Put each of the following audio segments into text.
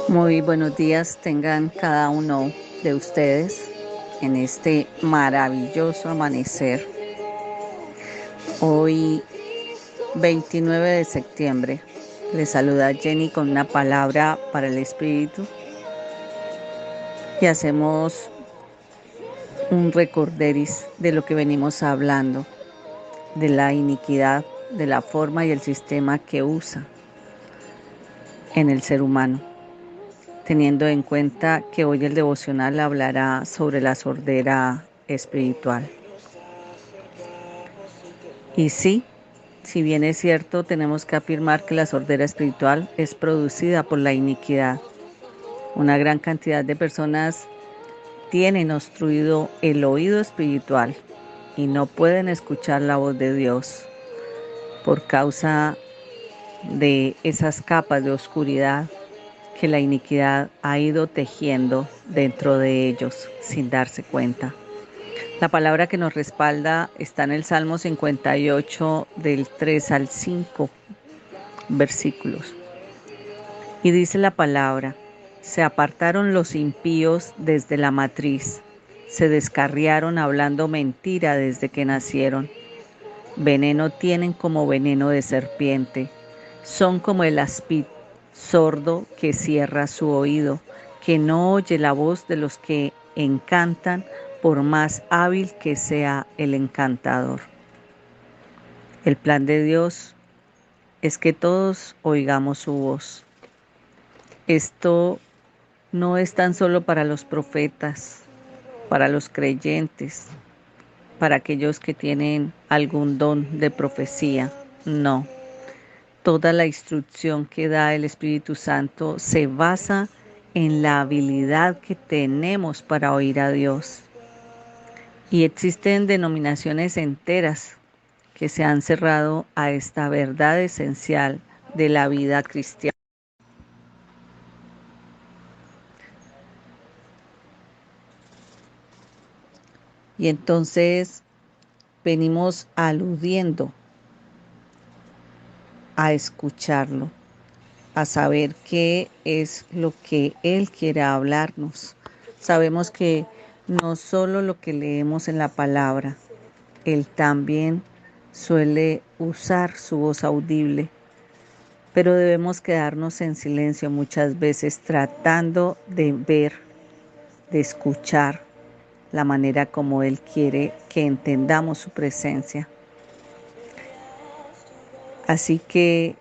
Muy buenos días tengan cada uno de ustedes en este maravilloso amanecer. Hoy, 29 de septiembre, les saluda Jenny con una palabra para el Espíritu y hacemos un recorderis de lo que venimos hablando, de la iniquidad, de la forma y el sistema que usa en el ser humano, teniendo en cuenta que hoy el devocional hablará sobre la sordera espiritual. Y sí, si bien es cierto, tenemos que afirmar que la sordera espiritual es producida por la iniquidad. Una gran cantidad de personas tienen obstruido el oído espiritual y no pueden escuchar la voz de Dios por causa de esas capas de oscuridad que la iniquidad ha ido tejiendo dentro de ellos sin darse cuenta. La palabra que nos respalda está en el Salmo 58 del 3 al 5 versículos. Y dice la palabra: se apartaron los impíos desde la matriz, se descarriaron hablando mentira desde que nacieron. Veneno tienen como veneno de serpiente, son como el áspid sordo que cierra su oído, que no oye la voz de los que encantan, por más hábil que sea el encantador. El plan de Dios es que todos oigamos su voz. Esto no es tan solo para los profetas, para los creyentes, para aquellos que tienen algún don de profecía. No, toda la instrucción que da el Espíritu Santo se basa en la habilidad que tenemos para oír a Dios. Y existen denominaciones enteras que se han cerrado a esta verdad esencial de la vida cristiana. Y entonces venimos aludiendo a escucharlo, a saber qué es lo que Él quiere hablarnos. Sabemos que no solo lo que leemos en la palabra, Él también suele usar su voz audible, pero debemos quedarnos en silencio muchas veces tratando de ver, de escuchar la manera como Él quiere que entendamos su presencia. Así que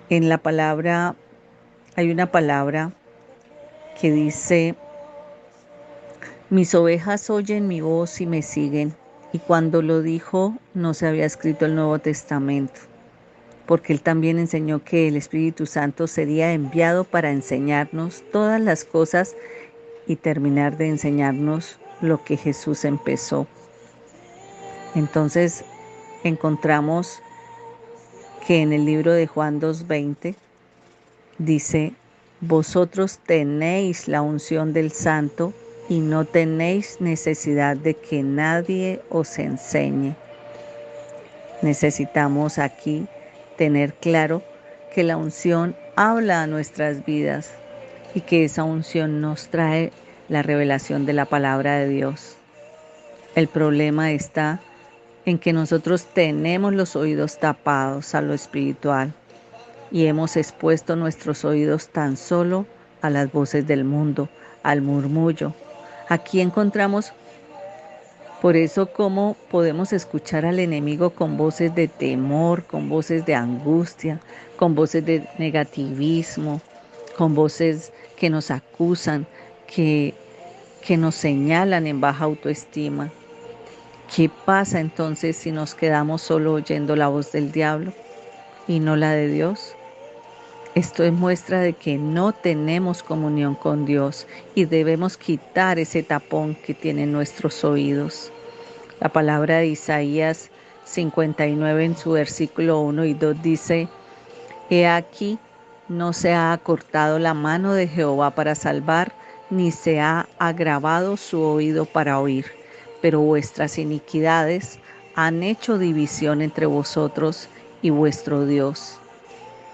en la palabra hay una palabra que dice: mis ovejas oyen mi voz y me siguen. Y cuando lo dijo, no se había escrito el Nuevo Testamento, porque Él también enseñó que el Espíritu Santo sería enviado para enseñarnos todas las cosas y terminar de enseñarnos lo que Jesús empezó. Entonces encontramos que en el libro de Juan 2:20 dice: vosotros tenéis la unción del Santo y no tenéis necesidad de que nadie os enseñe. Necesitamos aquí tener claro que la unción habla a nuestras vidas y que esa unción nos trae la revelación de la palabra de Dios. El problema está en que nosotros tenemos los oídos tapados a lo espiritual y hemos expuesto nuestros oídos tan solo a las voces del mundo, al murmullo. Aquí encontramos por eso cómo podemos escuchar al enemigo con voces de temor, con voces de angustia, con voces de negativismo, con voces que nos acusan, que, que nos señalan en baja autoestima. ¿Qué pasa entonces si nos quedamos solo oyendo la voz del diablo y no la de Dios? Esto es muestra de que no tenemos comunión con Dios y debemos quitar ese tapón que tienen nuestros oídos. La palabra de Isaías 59 en su versículo 1 y 2 dice: he aquí, no se ha acortado la mano de Jehová para salvar, ni se ha agravado su oído para oír, pero vuestras iniquidades han hecho división entre vosotros y vuestro Dios,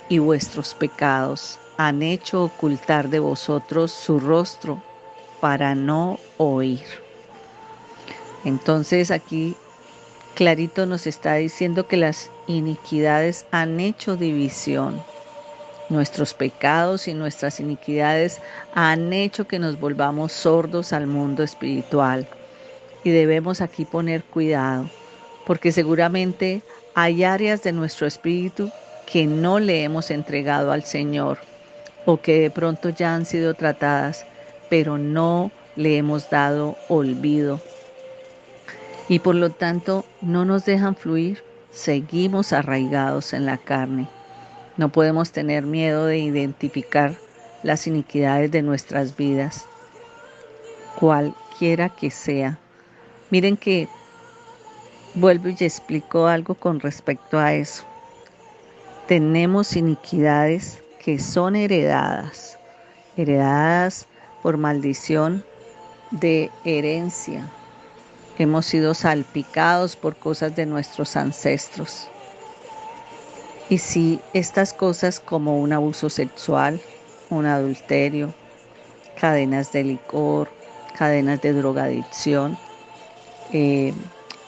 y vuestros pecados han hecho ocultar de vosotros su rostro para no oír. Entonces aquí clarito nos está diciendo que las iniquidades han hecho división. Nuestros pecados y nuestras iniquidades han hecho que nos volvamos sordos al mundo espiritual. Y debemos aquí poner cuidado, porque seguramente hay áreas de nuestro espíritu que no le hemos entregado al Señor o que de pronto ya han sido tratadas, pero no le hemos dado olvido. Y por lo tanto no nos dejan fluir, seguimos arraigados en la carne. No podemos tener miedo de identificar las iniquidades de nuestras vidas, cualquiera que sea. Miren que vuelvo y explico algo con respecto a eso. Tenemos iniquidades que son heredadas por maldición de herencia. Hemos sido salpicados por cosas de nuestros ancestros. Y si estas cosas como un abuso sexual, un adulterio, cadenas de licor, cadenas de drogadicción,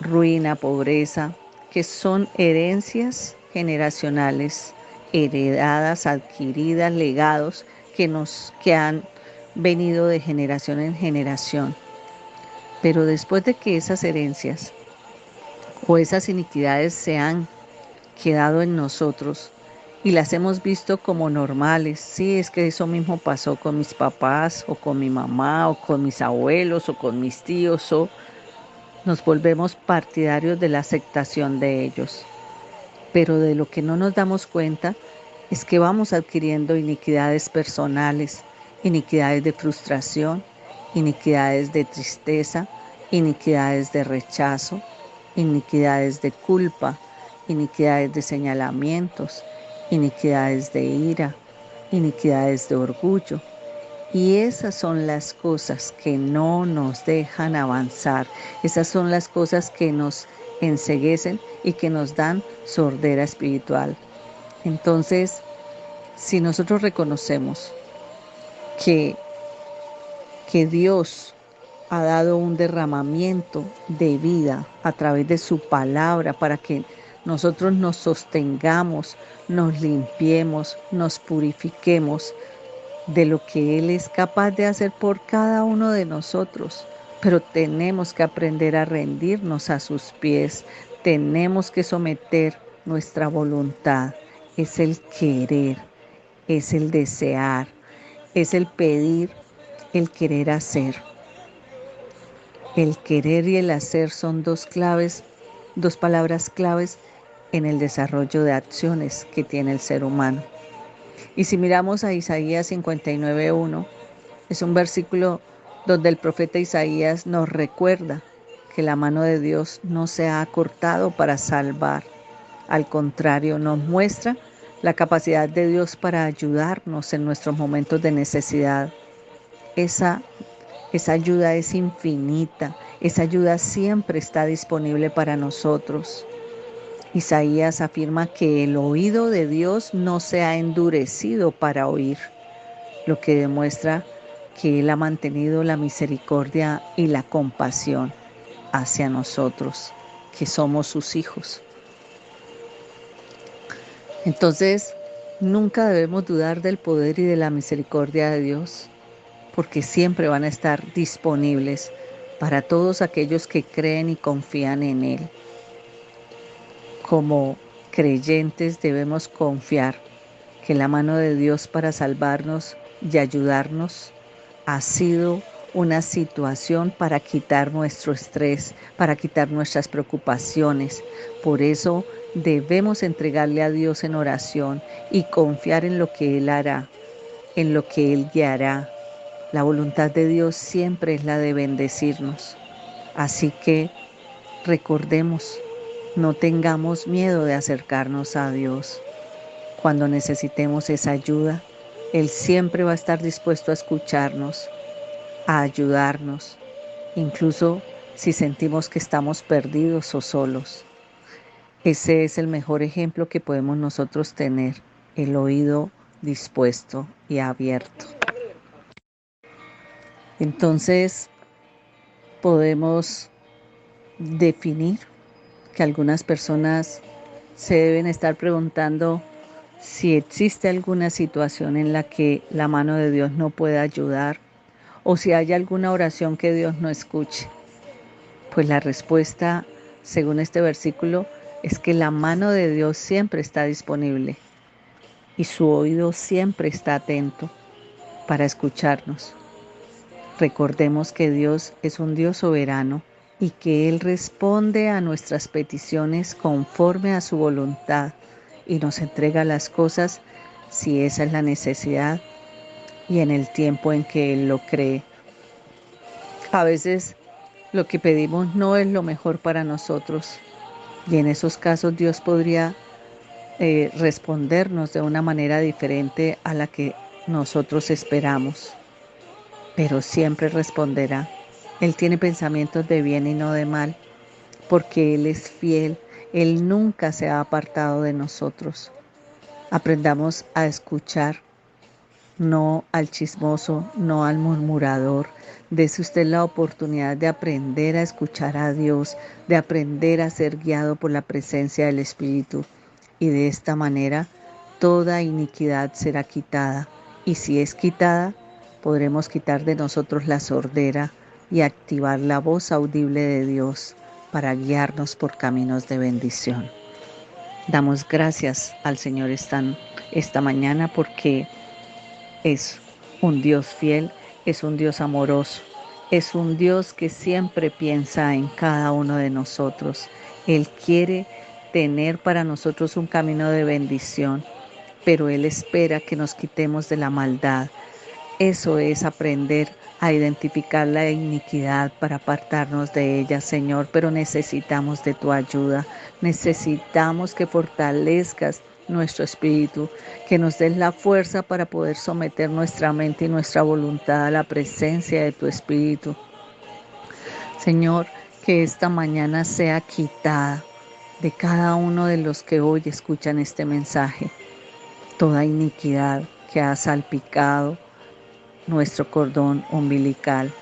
ruina, pobreza, que son herencias generacionales, heredadas, adquiridas, legados, que han venido de generación en generación. Pero después de que esas herencias o esas iniquidades se han quedado en nosotros y las hemos visto como normales, sí, es que eso mismo pasó con mis papás o con mi mamá o con mis abuelos o con mis tíos, o nos volvemos partidarios de la aceptación de ellos. Pero de lo que no nos damos cuenta es que vamos adquiriendo iniquidades personales, iniquidades de frustración, iniquidades de tristeza, iniquidades de rechazo, iniquidades de culpa, iniquidades de señalamientos, iniquidades de ira, iniquidades de orgullo. Y esas son las cosas que no nos dejan avanzar. Esas son las cosas que nos enceguecen y que nos dan sordera espiritual. Entonces, si nosotros reconocemos que Dios ha dado un derramamiento de vida a través de su palabra para que nosotros nos sostengamos, nos limpiemos, nos purifiquemos de lo que Él es capaz de hacer por cada uno de nosotros. Pero tenemos que aprender a rendirnos a sus pies, tenemos que someter nuestra voluntad. Es el querer, es el desear, es el pedir, el querer hacer. El querer y el hacer son dos palabras claves en el desarrollo de acciones que tiene el ser humano. Y si miramos a Isaías 59:1, es un versículo donde el profeta Isaías nos recuerda que la mano de Dios no se ha acortado para salvar. Al contrario, nos muestra la capacidad de Dios para ayudarnos en nuestros momentos de necesidad. Esa ayuda es infinita, esa ayuda siempre está disponible para nosotros. Isaías afirma que el oído de Dios no se ha endurecido para oír, lo que demuestra que Él ha mantenido la misericordia y la compasión hacia nosotros, que somos sus hijos. Entonces, nunca debemos dudar del poder y de la misericordia de Dios, porque siempre van a estar disponibles para todos aquellos que creen y confían en Él. Como creyentes debemos confiar que la mano de Dios para salvarnos y ayudarnos ha sido una situación para quitar nuestro estrés, para quitar nuestras preocupaciones. Por eso debemos entregarle a Dios en oración y confiar en lo que Él hará, en lo que Él guiará. La voluntad de Dios siempre es la de bendecirnos. Así que recordemos, no tengamos miedo de acercarnos a Dios. Cuando necesitemos esa ayuda, Él siempre va a estar dispuesto a escucharnos, a ayudarnos, incluso si sentimos que estamos perdidos o solos. Ese es el mejor ejemplo que podemos nosotros tener, el oído dispuesto y abierto. Entonces podemos definir que algunas personas se deben estar preguntando si existe alguna situación en la que la mano de Dios no pueda ayudar o si hay alguna oración que Dios no escuche. Pues la respuesta, según este versículo, es que la mano de Dios siempre está disponible y su oído siempre está atento para escucharnos. Recordemos que Dios es un Dios soberano y que Él responde a nuestras peticiones conforme a su voluntad y nos entrega las cosas si esa es la necesidad y en el tiempo en que Él lo cree. A veces lo que pedimos no es lo mejor para nosotros y en esos casos Dios podría respondernos de una manera diferente a la que nosotros esperamos, pero siempre responderá. Él tiene pensamientos de bien y no de mal, porque Él es fiel. Él nunca se ha apartado de nosotros. Aprendamos a escuchar, no al chismoso, no al murmurador. Dese usted la oportunidad de aprender a escuchar a Dios, de aprender a ser guiado por la presencia del Espíritu. Y de esta manera toda iniquidad será quitada. Y si es quitada, podremos quitar de nosotros la sordera y activar la voz audible de Dios para guiarnos por caminos de bendición. Damos gracias al Señor esta mañana porque es un Dios fiel, es un Dios amoroso, es un Dios que siempre piensa en cada uno de nosotros. Él quiere tener para nosotros un camino de bendición, pero Él espera que nos quitemos de la maldad. Eso es aprender a identificar la iniquidad para apartarnos de ella, Señor, pero necesitamos de tu ayuda, necesitamos que fortalezcas nuestro espíritu, que nos des la fuerza para poder someter nuestra mente y nuestra voluntad a la presencia de tu espíritu. Señor, que esta mañana sea quitada de cada uno de los que hoy escuchan este mensaje, toda iniquidad que ha salpicado nuestro cordón umbilical,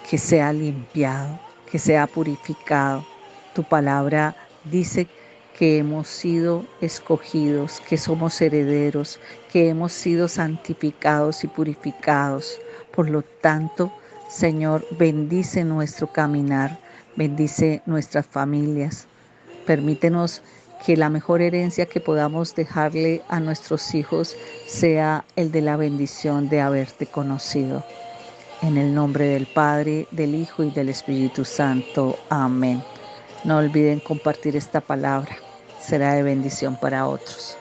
que sea limpiado, que sea purificado. Tu palabra dice que hemos sido escogidos, que somos herederos, que hemos sido santificados y purificados. Por lo tanto, Señor, bendice nuestro caminar, bendice nuestras familias. Permítenos que la mejor herencia que podamos dejarle a nuestros hijos sea el de la bendición de haberte conocido. En el nombre del Padre, del Hijo y del Espíritu Santo. Amén. No olviden compartir esta palabra. Será de bendición para otros.